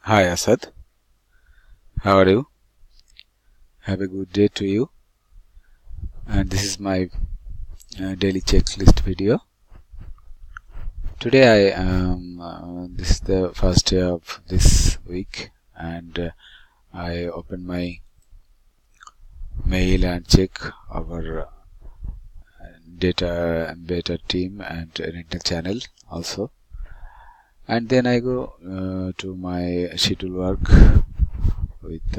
Hi Asad, how are you? Have a good day to you. And this is my daily checklist video. Today this is the first day of this week, and I open my mail and check our data and beta team and rental channel also. And then I go to my schedule work with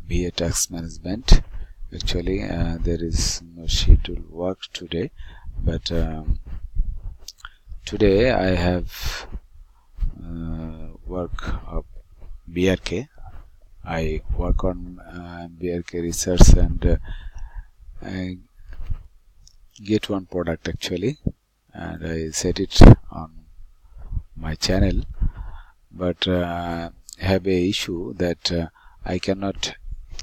BA tax management. Actually there is no schedule work today, but today I have work of BRK. I work on BRK research, and I get one product actually, and I set it on my channel, but have a issue that I cannot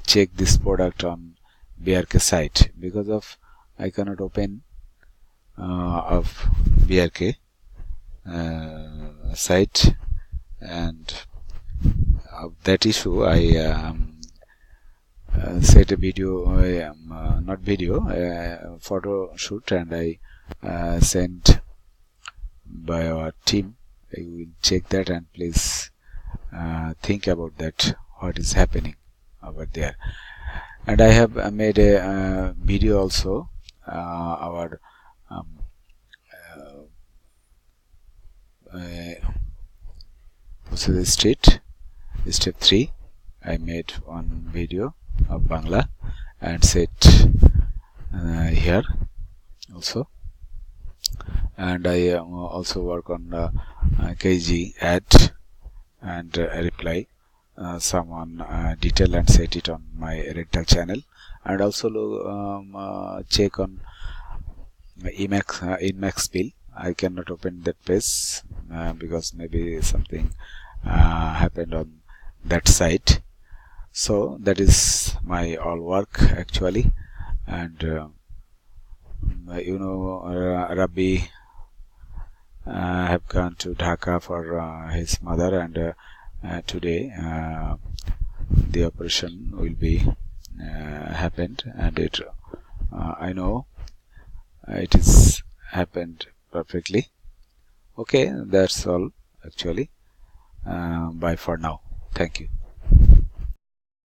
check this product on BRK site because of I cannot open of BRK site, and of that issue I set a video, not video, photo shoot, and I sent by our team. I will check that, and please think about that, what is happening over there. And I have made a video also, our Pusali Street, step 3. I made one video of Bangla and set here also, and I also work on KG ad and reply someone detail and set it on my rental channel, and also check on Emacs bill. I cannot open that page because maybe something happened on that site. So that is my all work actually. And Rabbi have gone to Dhaka for his mother, and today the operation will be happened, and it I know it is happened perfectly. Okay, that's all actually. Bye for now. Thank you.